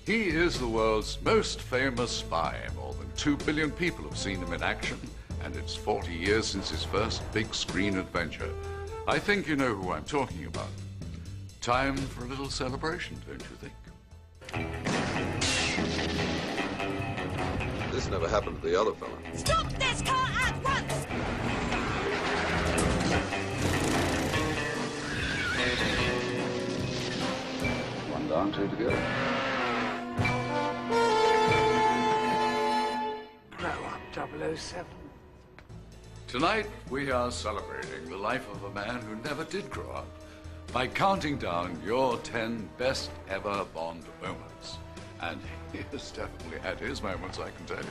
He is the world's most famous spy. More than 2 billion people have seen him in action, and it's 40 years since his first big screen adventure. I think you know who I'm talking about. Time for a little celebration, don't you think? This never happened to the other fella. Stop this car at once! One down, 2 to go. Grow up, 007. Tonight, we are celebrating the life of a man who never did grow up by counting down your 10 best ever Bond moments. And he has definitely had his moments, I can tell you.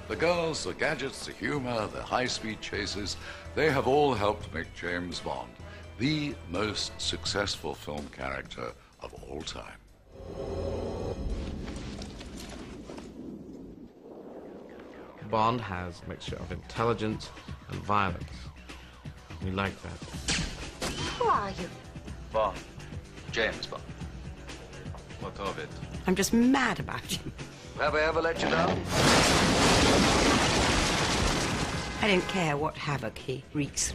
The girls, the gadgets, the humor, the high-speed chases, they have all helped make James Bond the most successful film character of all time. Bond has a mixture of intelligence and violence. We like that. Who are you? Bond. James Bond. What of it? I'm just mad about him. Have I ever let you down? I don't care what havoc he wreaks.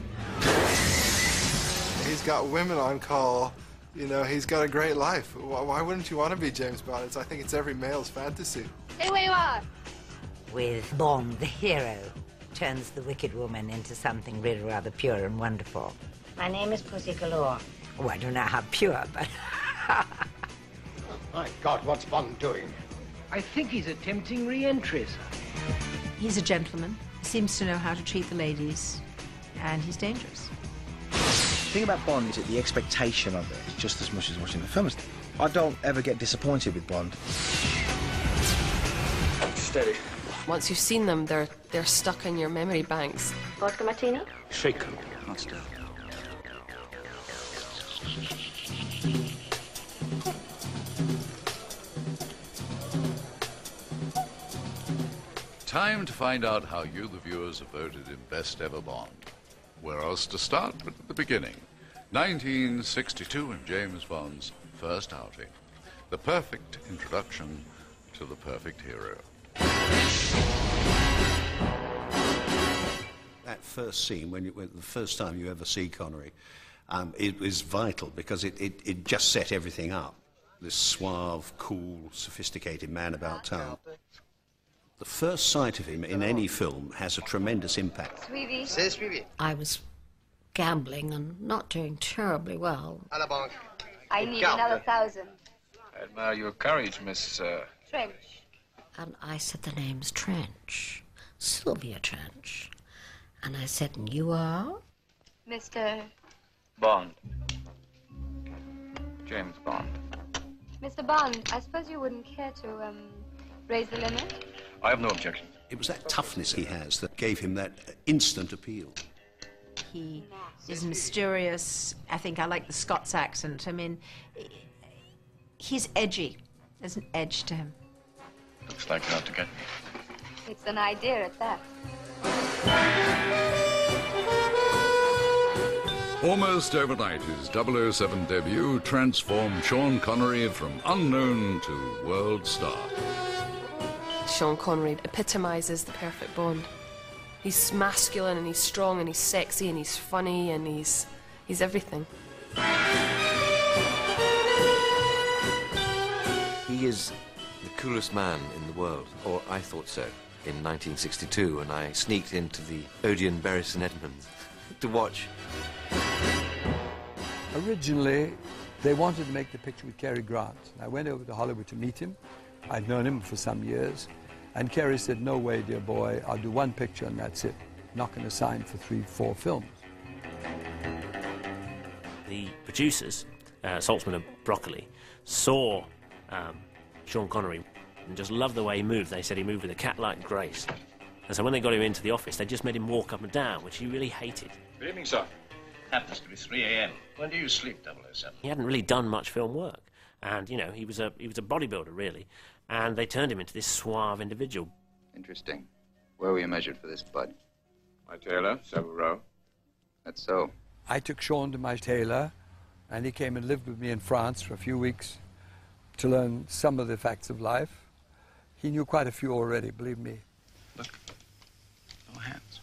He's got women on call. You know, he's got a great life. Why wouldn't you want to be James Bond? I think it's every male's fantasy. Stay where you are. With Bond, the hero, turns the wicked woman into something really rather pure and wonderful. My name is Pussy Galore. Oh, I don't know how pure, but... My God, what's Bond doing? I think he's attempting re-entry, sir. He's a gentleman, seems to know how to treat the ladies, and he's dangerous. The thing about Bond is that the expectation of it, just as much as watching the films. I don't ever get disappointed with Bond. Steady. Once you've seen them, they're stuck in your memory banks. Vodka martini? Shaken, not stirred. Time to find out how you, the viewers, have voted in Best Ever Bond. Where else to start but at the beginning? 1962 in James Bond's first outing. The perfect introduction to the perfect hero. That first scene, when the first time you ever see Connery, it was vital because it just set everything up. This suave, cool, sophisticated man about town. The first sight of him in any film has a tremendous impact. I was gambling and not doing terribly well. I need another 1,000. I admire your courage, Miss... Trench. And I said, the name's Trench. Sylvia Trench. And I said, and you are? Mr. Bond. James Bond. Mr. Bond, I suppose you wouldn't care to, raise the limit? I have no objection. It was that toughness he has that gave him that instant appeal. He is mysterious. I think I like the Scots accent. I mean, he's edgy. There's an edge to him. Looks like you're out to get me. It's an idea at that. Almost overnight, his 007 debut transformed Sean Connery from unknown to world star. Sean Connery epitomizes the perfect Bond. He's masculine and he's strong and he's sexy and he's funny and he's everything. He is the coolest man in the world, or I thought so, in 1962 when I sneaked into the Odeon Bury St Edmunds to watch. Originally, they wanted to make the picture with Cary Grant. I went over to Hollywood to meet him. I'd known him for some years. And Cary said, no way, dear boy, I'll do one picture and that's it. Not going to sign for 3-4 films. The producers, Saltzman and Broccoli, saw Sean Connery and just loved the way he moved. They said he moved with a cat-like grace. And so when they got him into the office, they just made him walk up and down, which he really hated. Good evening, sir. Happens to be 3 a.m. When do you sleep, 007? He hadn't really done much film work. And, you know, he was a bodybuilder, really. And they turned him into this suave individual. Interesting. Where were you measured for this, bud? My tailor, Savile Row. That's so. I took Sean to my tailor, and he came and lived with me in France for a few weeks. to learn some of the facts of life. He knew quite a few already, believe me. Look. No hands.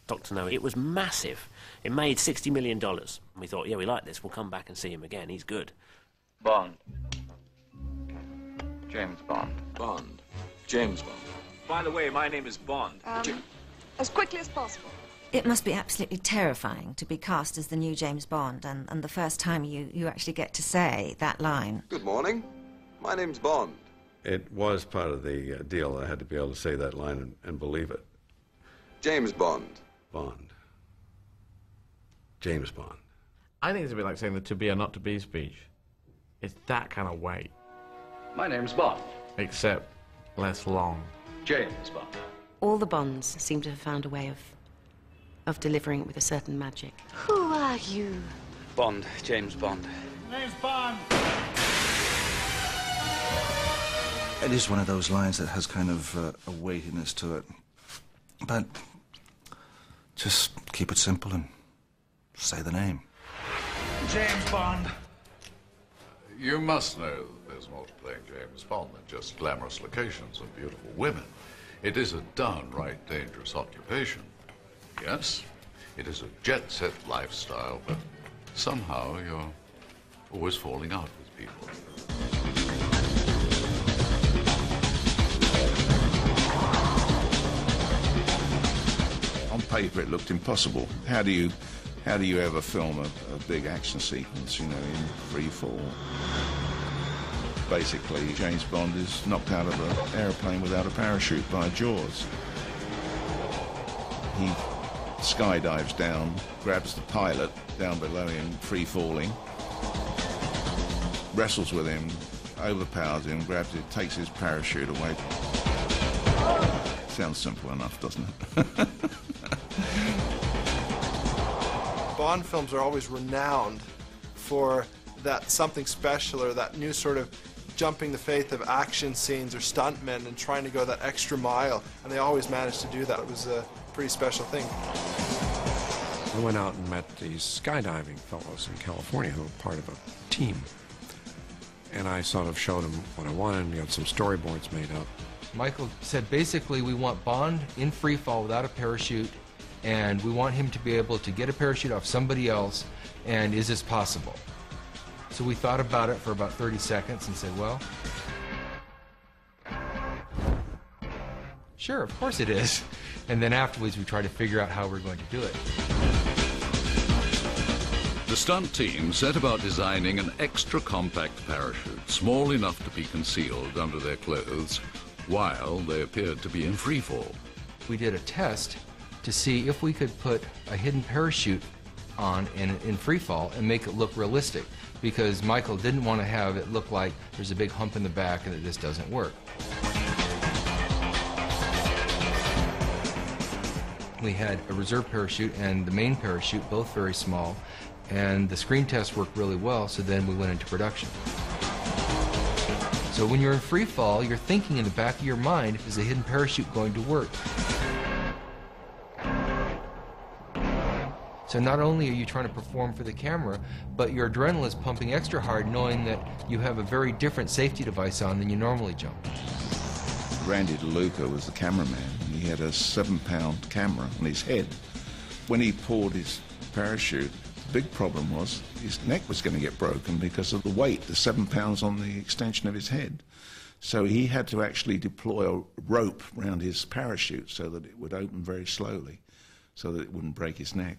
Dr. No, it was massive. It made $60 million. And we thought, yeah, we like this. We'll come back and see him again. He's good. Bond. James Bond. Bond. James Bond. By the way, my name is Bond. As quickly as possible. It must be absolutely terrifying to be cast as the new James Bond, and the first time you actually get to say that line. Good morning. My name's Bond. It was part of the deal. I had to be able to say that line and believe it. James Bond. Bond. James Bond. I think it's a bit like saying the to be or not to be speech. It's that kind of weight. My name's Bond. Except less long. James Bond. All the Bonds seem to have found a way of delivering it with a certain magic. Who are you? Bond. James Bond. Name's Bond. It is one of those lines that has kind of a weightiness to it. But just keep it simple and say the name. James Bond. You must know that there's more to playing James Bond than just glamorous locations and beautiful women. It is a downright dangerous occupation. Yes, it is a jet-set lifestyle, but somehow you're always falling out with people. On paper, it looked impossible. How do you ever film a big action sequence, you know, in free fall? Basically, James Bond is knocked out of an airplane without a parachute by Jaws. He skydives down, grabs the pilot down below him, free falling, wrestles with him, overpowers him, grabs it, takes his parachute away. Sounds simple enough, doesn't it? Bond films are always renowned for that something special or that new sort of jumping the faith of action scenes or stuntmen and trying to go that extra mile, and they always managed to do that. It was a pretty special thing. I went out and met these skydiving fellows in California who were part of a team, and I sort of showed them what I wanted, and we had some storyboards made up. Michael said basically we want Bond in free fall without a parachute, and we want him to be able to get a parachute off somebody else, and is this possible? So we thought about it for about 30 seconds and said, well, sure, of course it is. And then afterwards we tried to figure out how we're going to do it. The stunt team set about designing an extra compact parachute, small enough to be concealed under their clothes, while they appeared to be in free fall. We did a test to see if we could put a hidden parachute on in free fall and make it look realistic, because Michael didn't want to have it look like there's a big hump in the back and that this doesn't work. We had a reserve parachute and the main parachute, both very small, and the screen test worked really well, so then we went into production. So when you're in free fall, you're thinking in the back of your mind, is the hidden parachute going to work? So not only are you trying to perform for the camera, but your adrenaline is pumping extra hard knowing that you have a very different safety device on than you normally jump. Randy DeLuca was the cameraman. He had a 7-pound camera on his head. When he poured his parachute, the big problem was his neck was going to get broken because of the weight, the 7 pounds on the extension of his head. So he had to actually deploy a rope around his parachute so that it would open very slowly, so that it wouldn't break his neck.